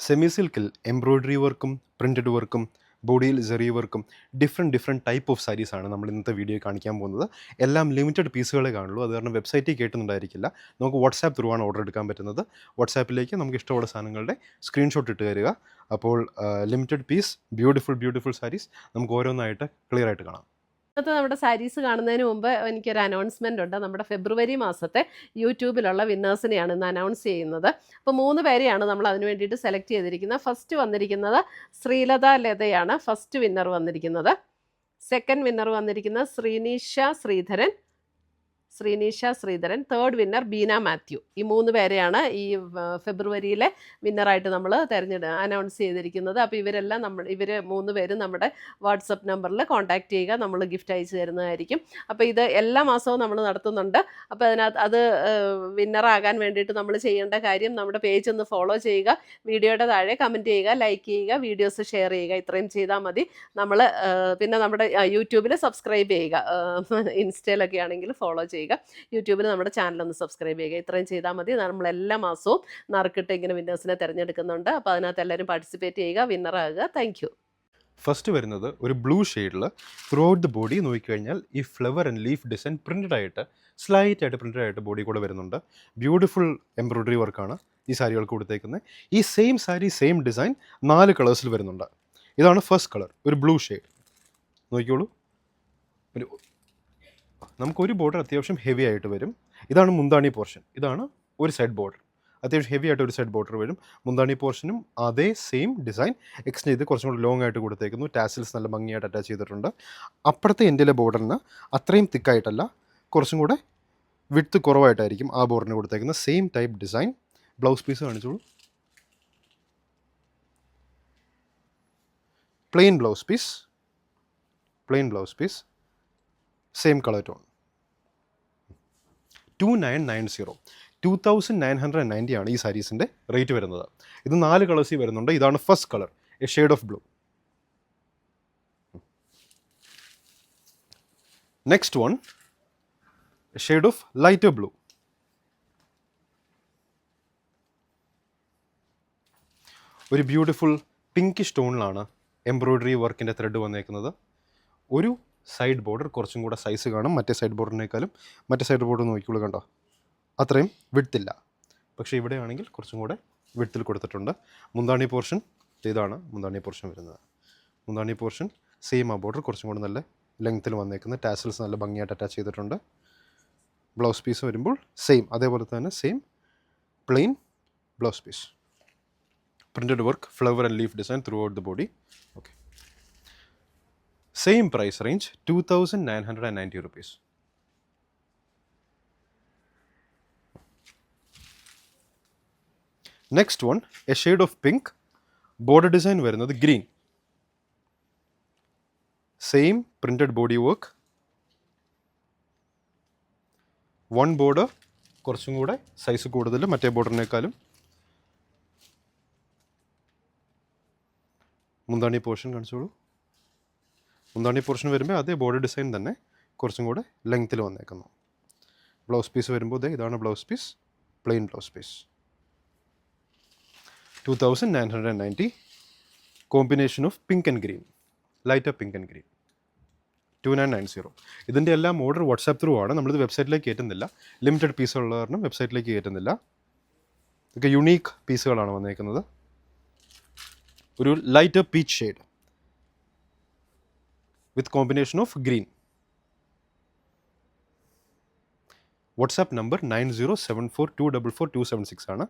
Semi സിൽക്കിൽ embroidery വർക്കും printed വർക്കും ബോഡിയിൽ ജെറി വർക്കും ഡിഫറെൻറ്റ് ടൈപ്പ് ഓഫ് സാരീസാണ് നമ്മൾ ഇന്നത്തെ വീഡിയോ കാണിക്കാൻ പോകുന്നത്. എല്ലാം ലിമിറ്റഡ് പീസുകളെ കാണുള്ളൂ. അത് കാരണം വെബ്സൈറ്റിൽ കേട്ടുന്നുണ്ടായിരിക്കില്ല. നമുക്ക് വാട്സാപ്പ് ത്രൂ ആണ് ഓർഡർ എടുക്കാൻ പറ്റുന്നത്. വാട്സാപ്പിലേക്ക് നമുക്ക് ഇഷ്ടമുള്ള സാധനങ്ങളുടെ സ്ക്രീൻഷോട്ട് ഇട്ട് തരിക. അപ്പോൾ ലിമിറ്റഡ് പീസ് ബ്യൂട്ടിഫുൾ സാരീസ് നമുക്ക് ഓരോന്നായിട്ട് ക്ലിയർ ആയിട്ട് കാണാം. ഇന്നത്തെ നമ്മുടെ സാരീസ് കാണുന്നതിന് മുമ്പ് എനിക്കൊരു അനൗൺസ്മെൻ്റ് ഉണ്ട്. നമ്മുടെ ഫെബ്രുവരി മാസത്തെ യൂട്യൂബിലുള്ള വിന്നേഴ്സിനെയാണ് ഇന്ന് അനൗൺസ് ചെയ്യുന്നത്. അപ്പോൾ 3 പേരെയാണ് നമ്മൾ അതിന് വേണ്ടിയിട്ട് സെലക്ട് ചെയ്തിരിക്കുന്നത്. ഫസ്റ്റ് വന്നിരിക്കുന്നത് ശ്രീലത ലതയാണ് ഫസ്റ്റ് വിന്നർ വന്നിരിക്കുന്നത്. സെക്കൻഡ് വിന്നർ വന്നിരിക്കുന്നത് ശ്രീനീഷ ശ്രീധരൻ. Third winner Beena Mathew. ഈ 3 പേരെയാണ് ഈ ഫെബ്രുവരിയിലെ വിന്നറായിട്ട് നമ്മൾ അനൗൺസ് ചെയ്തിരിക്കുന്നത്. അപ്പോൾ ഇവർ 3 പേരും നമ്മുടെ വാട്സപ്പ് നമ്പറിൽ കോൺടാക്റ്റ് ചെയ്യുക. നമ്മൾ ഗിഫ്റ്റ് അയച്ചു തരുന്നതായിരിക്കും. അപ്പോൾ ഇത് എല്ലാ മാസവും നമ്മൾ നടത്തുന്നുണ്ട്. അപ്പോൾ അതിനകത്ത് അത് വിന്നറാകാൻ വേണ്ടിയിട്ട് നമ്മൾ ചെയ്യേണ്ട കാര്യം നമ്മുടെ പേജ് ഒന്ന് ഫോളോ ചെയ്യുക, വീഡിയോയുടെ താഴെ കമൻറ്റ് ചെയ്യുക, ലൈക്ക് ചെയ്യുക, വീഡിയോസ് ഷെയർ ചെയ്യുക. ഇത്രയും ചെയ്താൽ മതി. നമ്മൾ പിന്നെ നമ്മുടെ യൂട്യൂബിൽ സബ്സ്ക്രൈബ് ചെയ്യുക, ഇൻസ്റ്റയിലൊക്കെ ആണെങ്കിൽ ഫോളോ ചെയ്യുക, യൂട്യൂബിൽ നമ്മുടെ ചാനലൊന്ന് സബ്സ്ക്രൈബ് ചെയ്യുക. ഇത്രയും ചെയ്താൽ മതി. നമ്മൾ എല്ലാ മാസവും നറുക്കിട്ട് ഇങ്ങനെ വിന്നേഴ്സിനെ തിരഞ്ഞെടുക്കുന്നുണ്ട്. അപ്പോൾ അതിനകത്ത് എല്ലാവരും പാർട്ടിസിപ്പേറ്റ് ചെയ്യുക, വിന്നറാകുക. Thank you. ഫസ്റ്റ് വരുന്നത് ഒരു ബ്ലൂ ഷെയ്ഡിൽ ത്രൂ ഔട്ട് ദ ബോഡി നോക്കിക്കഴിഞ്ഞാൽ ഈ flower and leaf design slight ആയിട്ട് പ്രിൻറ്റഡ് ആയിട്ട് ബോഡി കൂടെ വരുന്നുണ്ട്. ബ്യൂട്ടിഫുൾ എംബ്രോയ്ഡറി വർക്കാണ് ഈ സാരികൾക്ക് കൊടുത്തേക്കുന്നത്. ഈ സെയിം സാരി സെയിം ഡിസൈൻ 4 കളേഴ്സിൽ വരുന്നുണ്ട്. ഇതാണ് ഫസ്റ്റ് കളർ, ഒരു ബ്ലൂ ഷെയ്ഡ്. നോക്കിക്കോളൂ. നമുക്കൊരു ബോർഡർ അത്യാവശ്യം ഹെവി ആയിട്ട് വരും. ഇതാണ് മുന്താണി പോർഷൻ. ഇതാണ് ഒരു സൈഡ് ബോർഡർ. അത്യാവശ്യം ഹെവി ആയിട്ട് ഒരു സൈഡ് ബോർഡർ വരും. മുന്താണി പോർഷനും അതേ സെയിം ഡിസൈൻ എക്സ്റ്റെൻഡ് ചെയ്ത് കുറച്ചും കൂടി ലോങ് ആയിട്ട് കൊടുത്തേക്കുന്നു. ടാസിൽസ് നല്ല ഭംഗിയായിട്ട് അറ്റാച്ച് ചെയ്തിട്ടുണ്ട്. അപ്പുറത്തെ എൻഡിലെ ബോർഡറിന് അത്രയും തിക്കായിട്ടല്ല, കുറച്ചും കൂടെ വിഡ്ത്ത് കുറവായിട്ടായിരിക്കും ആ ബോർഡറിന് കൊടുത്തേക്കുന്നത്. Same type design. Blouse piece കാണിച്ചോളൂ. Plain blouse piece, same colour tone. 2990 ആണ് ഈ സാരീസിൻ്റെ റേറ്റ് വരുന്നത്. ഇത് 4 കളേഴ്സിൽ വരുന്നുണ്ട്. ഇതാണ് first colour, A shade of blue. Next one, A shade of lighter blue. ഒരു ബ്യൂട്ടിഫുൾ പിങ്കിഷ് ടോണിലാണ് എംബ്രോയ്ഡറി വർക്കിൻ്റെ ത്രെഡ് വന്നേക്കുന്നത്. ഒരു സൈഡ് ബോർഡർ കുറച്ചും കൂടെ സൈസ് കാണും മറ്റേ സൈഡ് ബോർഡറിനേക്കാളും. മറ്റേ സൈഡ് ബോർഡർ നോക്കിക്കോളൂ, കണ്ടോ, അത്രയും വിഡ്ത്തില്ല. പക്ഷേ ഇവിടെയാണെങ്കിൽ കുറച്ചും കൂടെ വിഡ്ത്തിൽ കൊടുത്തിട്ടുണ്ട്. മുന്താണി പോർഷൻ ഇതാണ് മുന്താണി പോർഷൻ വരുന്നത്. മുന്താണി പോർഷൻ സെയിം ആ ബോർഡർ കുറച്ചും കൂടെ നല്ല ലെങ്ത്തിൽ വന്നേക്കുന്നത്. ടാസൽസ് നല്ല ഭംഗിയായിട്ട് അറ്റാച്ച് ചെയ്തിട്ടുണ്ട്. ബ്ലൗസ് പീസ് വരുമ്പോൾ സെയിം അതേപോലെ തന്നെ same plain blouse piece. Printed work, flower and leaf design throughout the body. Okay, same price range, 2,990 rupees. Next one, a shade of pink. Border design വരുന്നത് green. Same printed body work. One border കുറച്ചും കൂടെ size കൂടുതൽ മറ്റേ ബോർഡറിനേക്കാളും. മുന്താണി portion കാണിച്ചോളൂ. മുന്താണി portion വരുമ്പോൾ അതേ border design തന്നെ കുറച്ചും കൂടെ ലെങ്ത്തിൽ വന്നേക്കുന്നു. ബ്ലൗസ് പീസ് വരുമ്പോൾ ഇതാണ് blouse piece, plain blouse piece. 2,990. Combination of pink and green, lighter pink and green. 2990. ഇതിൻ്റെ എല്ലാം ഓർഡർ വാട്സാപ്പ് ത്രൂ ആണ്. നമ്മളിത് വെബ്സൈറ്റിലേക്ക് കയറ്റുന്നില്ല. ലിമിറ്റഡ് പീസുള്ള കാരണം വെബ്സൈറ്റിലേക്ക് കയറ്റുന്നില്ല. ഇതൊക്കെ യുണീക്ക് പീസുകളാണ് വന്നേക്കുന്നത്. ഒരു lighter peach shade with combination of green. WhatsApp number 9074244276 ആണ്.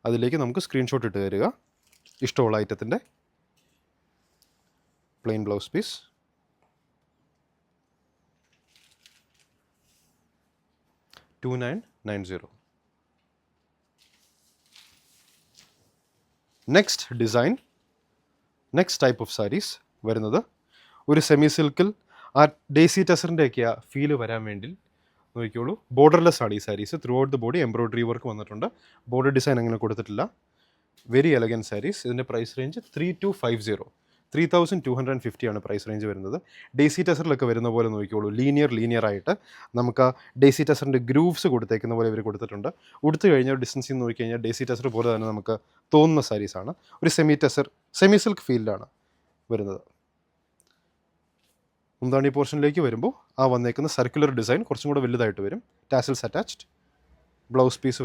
അതിലേക്ക് നമുക്ക് സ്ക്രീൻഷോട്ട് ഇട്ട് തരിക ഇഷ്ടമുള്ള ഐറ്റത്തിൻ്റെ. Plain blouse piece, 2990. Next design, next type of saris വരുന്നത് ഒരു സെമി സിൽക്കിൽ ആ ഡേസി ടെസറിൻ്റെയൊക്കെ ഫീല് വരാൻ വേണ്ടി നോക്കിയോളൂ. ബോർഡർലെസ് ആണ് ഈ saris. Throughout the body embroidery work വന്നിട്ടുണ്ട്. ബോർഡർ ഡിസൈൻ അങ്ങനെ കൊടുത്തിട്ടില്ല. Very elegant saris. ഇതിൻ്റെ പ്രൈസ് റേഞ്ച് 3250. 3250 ആണ് പ്രൈസ് റേഞ്ച് വരുന്നത്. ഡെയ്സി ടെസറിലൊക്കെ വരുന്ന പോലെ നോക്കിക്കോളൂ, ലീനിയർ ആയിട്ട് നമുക്ക് ആ ഡെയ്സി ടെസറിൻ്റെ ഗ്രൂവ്സ് കൊടുത്തേക്കുന്ന പോലെ ഇവർ കൊടുത്തിട്ടുണ്ട്. ഉടുത്തു കഴിഞ്ഞാൽ ഡിസ്റ്റൻസിൽ നിന്ന് നോക്കിക്കഴിഞ്ഞാൽ ഡെയ്സി ടെസർ പോലെ തന്നെ നമുക്ക് തോന്നുന്ന സാരീസാണ്. ഒരു സെമി സിൽക്ക് ഫീൽഡാണ് വരുന്നത്. മുന്താണി പോർഷനിലേക്ക് വരുമ്പോൾ ആ വന്നേക്കുന്ന സർക്കുലർ ഡിസൈൻ കുറച്ചും കൂടെ വലുതായിട്ട് വരും. Tassels attached. ബ്ലൗസ് പീസ്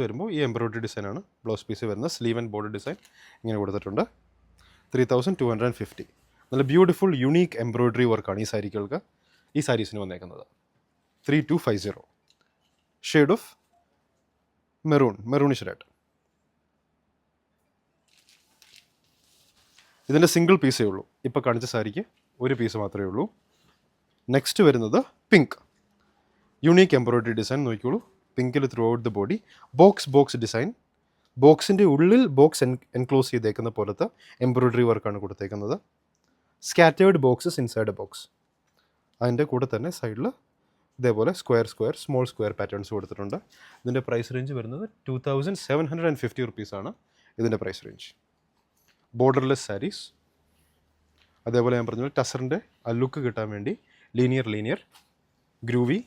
വരുമ്പോൾ ഈ എംബ്രോയ്ഡറി ഡിസൈനാണ് ബ്ലൗസ് പീസ് വരുന്നത്. സ്ലീവ് ആൻഡ് ബോർഡർ ഡിസൈൻ ഇങ്ങനെ കൊടുത്തിട്ടുണ്ട്. 3250. നല്ല ബ്യൂട്ടിഫുൾ യുണീക്ക് എംബ്രോയ്ഡറി വർക്കാണ് ഈ സാരീസിന് വന്നേക്കുന്നത്. 3250. Shade of maroonish red. ഇതിൻ്റെ സിംഗിൾ പീസേ ഉള്ളൂ. ഇപ്പോൾ കാണിച്ച സാരിക്ക് ഒരു പീസ് മാത്രമേ ഉള്ളൂ. നെക്സ്റ്റ് വരുന്നത് പിങ്ക്. യുണീക്ക് എംബ്രോയ്ഡറി ഡിസൈൻ നോക്കിക്കോളൂ. പിങ്കിൽ throughout the body box design. ബോക്സിൻ്റെ ഉള്ളിൽ ബോക്സ് എൻക്ലോസ് ചെയ്തേക്കുന്ന പോലത്തെ എംബ്രോയ്ഡറി വർക്കാണ് കൊടുത്തേക്കുന്നത്. Scattered boxes inside a box. അതിൻ്റെ കൂടെ തന്നെ സൈഡിൽ ഇതേപോലെ സ്മോൾ സ്ക്വയർ പാറ്റേൺസ് കൊടുത്തിട്ടുണ്ട്. ഇതിൻ്റെ പ്രൈസ് റേഞ്ച് വരുന്നത് 2750 റുപ്പീസാണ് ഇതിൻ്റെ പ്രൈസ് റേഞ്ച്. ബോർഡർലെസ് സാരീസ്. അതേപോലെ ഞാൻ പറഞ്ഞ ടസറിൻ്റെ ആ ലുക്ക് കിട്ടാൻ വേണ്ടി ലീനിയർ ഗ്രൂവി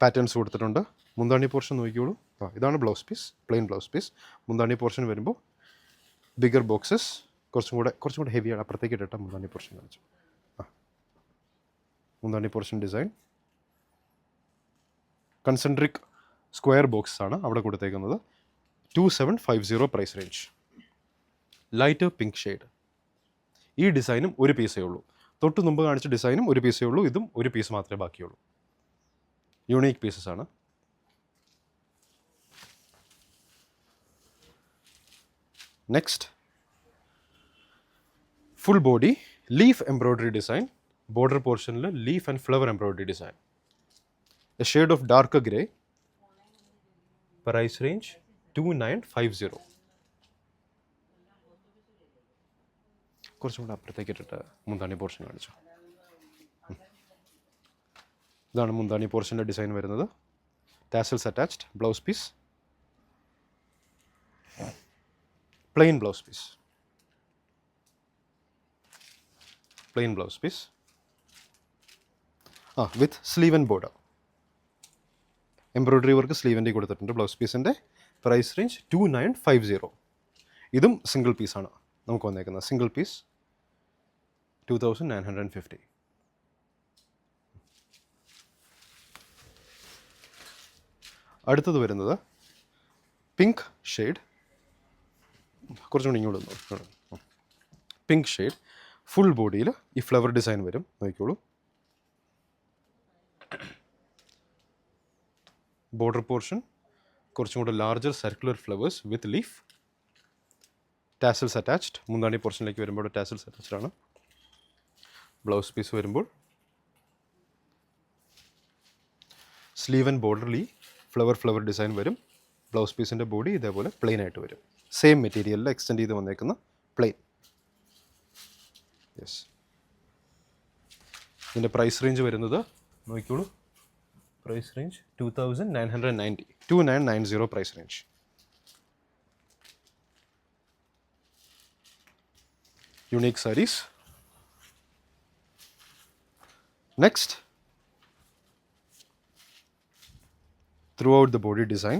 പാറ്റേൺസ് കൊടുത്തിട്ടുണ്ട്. മുന്താണി പോർഷൻ നോക്കിക്കോളൂ. ഇതാണ് blouse piece, plain blouse piece. മുന്താണി പോർഷൻ വരുമ്പോൾ ബിഗർ ബോക്സസ്, കുറച്ചും കൂടെ ഹെവിയാണ്. അപ്പുറത്തേക്ക് ഇട്ടിട്ട് മുന്താണി പോർഷൻ കാണിച്ചു. മുന്താണി portion design concentric square box ആണ് അവിടെ കൊടുത്തേക്കുന്നത്. 2750 price range. Light pink shade. ഈ ഡിസൈനും ഒരു പീസേ ഉള്ളൂ. തൊട്ട് മുമ്പ് കാണിച്ച ഡിസൈനും ഒരു പീസേ ഉള്ളൂ. ഇതും ഒരു പീസ് മാത്രമേ ബാക്കിയുള്ളൂ. യുണീക്ക് പീസസ് ആണ്. Next full body leaf embroidery design. Border പോർഷനിൽ leaf and flower embroidery design. A shade of dark grey. Price range 2950. കുറച്ചും കൂടെ അപ്പുറത്തേക്ക് ഇട്ടിട്ട് മുന്താണി പോർഷൻ കാണിച്ചു. ഇതാണ് മുന്താണി പോർഷൻ്റെ ഡിസൈൻ വരുന്നത്. Tassels attached. Blouse piece plain blouse piece with sleeve and border. Embroidery work സ്ലീവിൻ്റെ കൊടുത്തിട്ടുണ്ട്. ബ്ലൗസ് പീസിൻ്റെ പ്രൈസ് റേഞ്ച് 2950. ഇതും സിംഗിൾ പീസാണ് നമുക്ക് വന്നേക്കുന്നത്. Single piece 2950. അടുത്തത് വരുന്നത് പിങ്ക് ഷെയ്ഡ്. കുറച്ചും കൂടി ഇങ്ങോട്ട് പിങ്ക് ഷെയ്ഡ്. ഫുൾ ബോഡിയിൽ ഈ ഫ്ലവർ ഡിസൈൻ വരും. നോക്കിക്കോളൂ. ബോർഡർ പോർഷൻ കുറച്ചും കൂടെ larger circular flowers with leaf. Tassels attached. മുന്താണി പോർഷനിലേക്ക് വരുമ്പോൾ ടാസൽസ് അറ്റാച്ച്ഡ് ആണ്. ബ്ലൗസ് പീസ് വരുമ്പോൾ സ്ലീവ് ആൻഡ് ബോർഡറിൽ ഫ്ലവർ ഡിസൈൻ വരും. ബ്ലൗസ് പീസിൻ്റെ ബോഡി ഇതേപോലെ പ്ലെയിൻ ആയിട്ട് വരും. സെയിം മെറ്റീരിയലിൽ എക്സ്റ്റെൻഡ് ചെയ്ത് വന്നേക്കുന്ന പ്ലെയിൻ. യെസ്. ഇതിൻ്റെ പ്രൈസ് റേഞ്ച് വരുന്നത് നോക്കിക്കോളൂ. Price range 2990 price range. Unique saris. Next throughout the body design.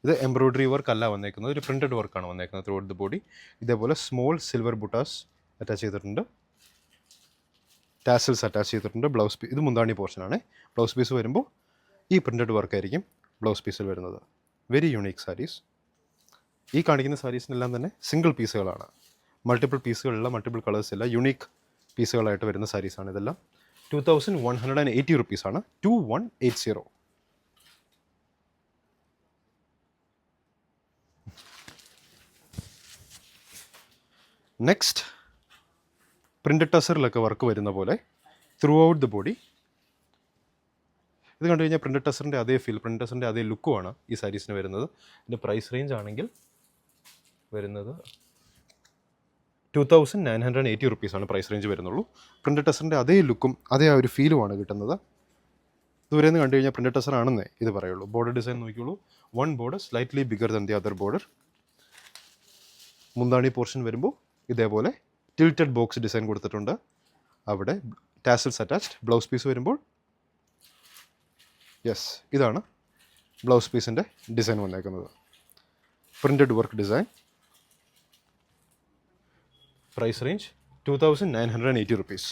ഇത് എംബ്രോയ്ഡറി വർക്ക് അല്ല വന്നേക്കുന്നത്, ഒരു പ്രിൻറ്റഡ് വർക്കാണ് വന്നേക്കുന്നത് ത്രൂ ഔട്ട് ദ ബോഡി. ഇതേപോലെ സ്മോൾ സിൽവർ ബുട്ടാസ് അറ്റാച്ച് ചെയ്തിട്ടുണ്ട്. ടാസൽസ് അറ്റാച്ച് ചെയ്തിട്ടുണ്ട്. ബ്ലൗസ് പീസ് ഇത് മുന്താണി പോർഷനാണ്. ബ്ലൗസ് പീസ് വരുമ്പോൾ ഈ പ്രിൻറ്റഡ് വർക്കായിരിക്കും ബ്ലൗസ് പീസിൽ വരുന്നത്. Very unique saris. ഈ കാണിക്കുന്ന സാരീസിനെല്ലാം തന്നെ സിംഗിൾ പീസുകളാണ്. മൾട്ടിപ്പിൾ പീസുകളില്ല, മൾട്ടിപ്പിൾ കളേഴ്സ് ഇല്ല. യുണീക്ക് പീസുകളായിട്ട് വരുന്ന സാരീസാണ് ഇതെല്ലാം. 2180 റുപ്പീസാണ്. 2180. നെക്സ്റ്റ് പ്രിൻറ്റഡ് ടസറിലൊക്കെ വർക്ക് വരുന്ന പോലെ ത്രൂ ഔട്ട് ദ ബോഡി. ഇത് കണ്ടു കഴിഞ്ഞാൽ പ്രിൻറ്റഡ് ടസറിൻ്റെ അതേ ഫീൽ, പ്രിൻറ്റഡ് ടസറിൻ്റെ അതേ ലുക്കുമാണ് ഈ സാരീസിന് വരുന്നത്. ഇതിൻ്റെ പ്രൈസ് റേഞ്ച് ആണെങ്കിൽ വരുന്നത് 2980 റുപ്പീസാണ് പ്രൈസ് റേഞ്ച് വരുന്നുള്ളൂ. പ്രിൻറ്റഡ് ടസറിൻ്റെ അതേ ലുക്കും അതേ ആ ഒരു ഫീലുമാണ് കിട്ടുന്നത്. ദൂരെ നിന്ന് കണ്ടു കഴിഞ്ഞാൽ പ്രിൻ്റഡ് ടെസർ ആണെന്നേ ഇത് പറയുള്ളൂ. ബോർഡർ ഡിസൈൻ നോക്കിയോളൂ. One border slightly bigger than the other border. മുന്താണി പോർഷൻ വരുമ്പോൾ ഇതേപോലെ ടിൽറ്റഡ് ബോക്സ് ഡിസൈൻ കൊടുത്തിട്ടുണ്ട്. അവിടെ ടാസൽസ് അറ്റാച്ച്ഡ്. ബ്ലൗസ് പീസ് വരുമ്പോൾ യെസ്, ഇതാണ് ബ്ലൗസ് പീസിൻ്റെ ഡിസൈൻ വന്നേക്കുന്നത്. Printed work design. Price range 2980 rupees.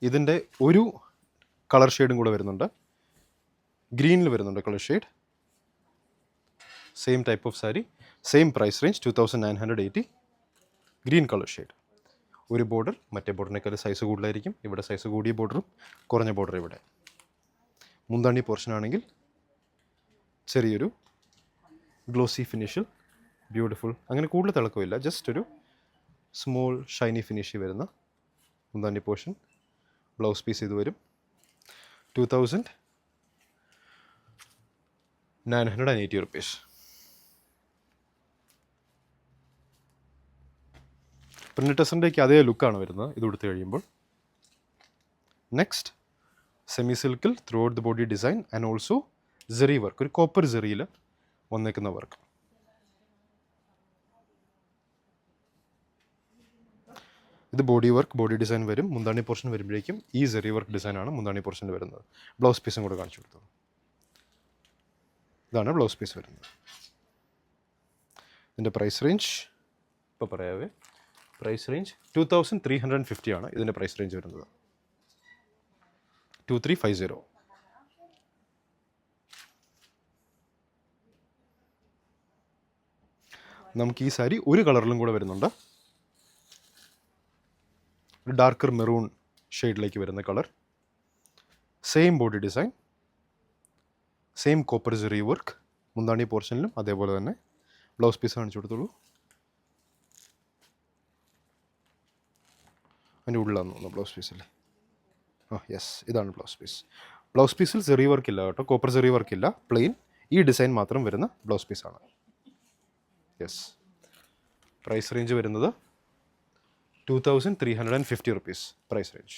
ഇതിൻ്റെ ഒരു കളർ ഷെയ്ഡും കൂടെ വരുന്നുണ്ട്. ഗ്രീനിൽ വരുന്നുണ്ട് colour shade. Same type of sari, same price range 2980. Green colour shade. ഒരു ബോർഡർ മറ്റേ ബോർഡറിനേക്കാൾ സൈസ് കൂടുതലായിരിക്കും. ഇവിടെ സൈസ് കൂടിയ ബോർഡറും കുറഞ്ഞ ബോർഡർ ഇവിടെ. മുന്താണി പോർഷൻ ആണെങ്കിൽ ചെറിയൊരു ഗ്ലോസി ഫിനിഷിൽ ബ്യൂട്ടിഫുൾ, അങ്ങനെ കൂടുതൽ തിളക്കമില്ല, ജസ്റ്റ് ഒരു സ്മോൾ ഷൈനി ഫിനിഷിൽ വരുന്ന മുന്താണി പോർഷൻ. ബ്ലൗസ് പീസ് ഇത് വരും 2980 rupees. പ്രിൻ്റഡ് ടെസറിൻ്റെയൊക്കെ അതേ ലുക്കാണ് വരുന്നത് ഇത് കൊടുത്തു കഴിയുമ്പോൾ. നെക്സ്റ്റ് സെമി സിൽക്കിൽ throughout the body design and also zari work, ഒരു കോപ്പർ സെറിയിൽ വന്നേക്കുന്ന വർക്ക്. ഇത് ബോഡി വർക്ക്, ബോഡി ഡിസൈൻ വരും. മുന്താണി പോർഷൻ വരുമ്പോഴേക്കും ഈ സെറി വർക്ക് ഡിസൈനാണ് മുന്താണി പോർഷനിൽ വരുന്നത്. ബ്ലൗസ് പീസും കൂടെ കാണിച്ചു കൊടുത്തു. ഇതാണ് ബ്ലൗസ് പീസ് വരുന്നത്. ഇതിൻ്റെ പ്രൈസ് റേഞ്ച് ഇപ്പോൾ പറയാവേ, പ്രൈസ് റേഞ്ച് 2350 ആണ് ഇതിൻ്റെ പ്രൈസ് റേഞ്ച് വരുന്നത്. 2350. നമുക്ക് ഈ സാരി ഒരു കളറിലും കൂടെ വരുന്നുണ്ട്. ഒരു ഡാർക്കർ മെറൂൺ ഷെയ്ഡിലേക്ക് വരുന്ന colour. Same body design, same copper zari work മുന്താണി പോർഷനിലും അതേപോലെ തന്നെ. ബ്ലൗസ് പീസ് കാണിച്ചു കൊടുത്തോളൂ. അതിൻ്റെ ഉള്ളിലാന്ന് തോന്നുന്നു ബ്ലൗസ് പീസിൽ. യെസ്, ഇതാണ് ബ്ലൗസ് പീസ്. ബ്ലൗസ് പീസിൽ സെറി വർക്ക് ഇല്ല കേട്ടോ, കോപ്പർ സെറി വർക്ക് ഇല്ല, പ്ലെയിൻ ഈ ഡിസൈൻ മാത്രം വരുന്ന ബ്ലൗസ് പീസാണ്. യെസ്, പ്രൈസ് റേഞ്ച് വരുന്നത് 2350 rupees price range.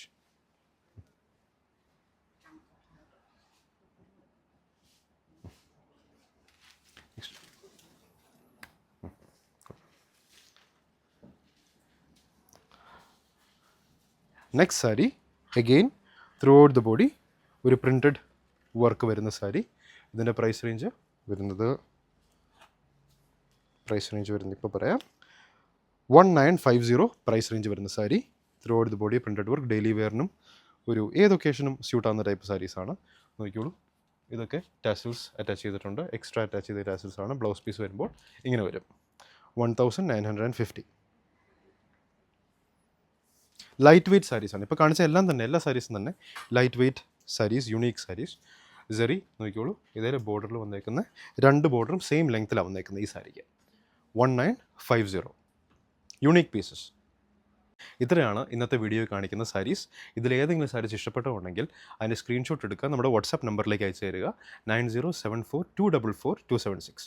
Next sari again throughout the body ഒരു പ്രിൻറ്റഡ് വർക്ക് വരുന്ന സാരി. ഇതിൻ്റെ പ്രൈസ് റേഞ്ച് വരുന്നത് ഇപ്പോൾ പറയാം 1950 പ്രൈസ് റേഞ്ച് വരുന്ന sari. Throughout the body printed work. Daily വെയറിനും ഒരു ഏത് ഒക്കേഷനും സ്യൂട്ടാകുന്ന ടൈപ്പ് സാരീസാണ്. നോക്കിയോളൂ, ഇതൊക്കെ ടാസിൽസ് അറ്റാച്ച് ചെയ്തിട്ടുണ്ട്. എക്സ്ട്രാ അറ്റാച്ച് ചെയ്ത ടാസിൽസ് ആണ്. ബ്ലൗസ് പീസ് വരുമ്പോൾ ഇങ്ങനെ വരും. 1950. ലൈറ്റ് വെയ്റ്റ് സാരീസാണ് ഇപ്പോൾ കാണിച്ച എല്ലാം തന്നെ. എല്ലാ സാരീസും തന്നെ light weight saris, unique saris. Zari നോക്കിയോളൂ, ഇതേ ബോർഡറിൽ വന്നേക്കുന്ന രണ്ട് ബോർഡറും സെയിം ലെങ്ത്തിലാണ് വന്നേക്കുന്നത് ഈ സാരിക്ക്. 1950 യുണീക്ക് പീസസ്. ഇത്രയാണ് ഇന്നത്തെ വീഡിയോയിൽ കാണിക്കുന്ന സാരീസ്. ഇതിലേതെങ്കിലും സാരീസ് ഇഷ്ടപ്പെട്ടുണ്ടെങ്കിൽ അതിൻ്റെ സ്ക്രീൻഷോട്ട് എടുക്കുക, നമ്മുടെ വാട്സാപ്പ് നമ്പറിലേക്ക് അയച്ചു തരിക 9074244276.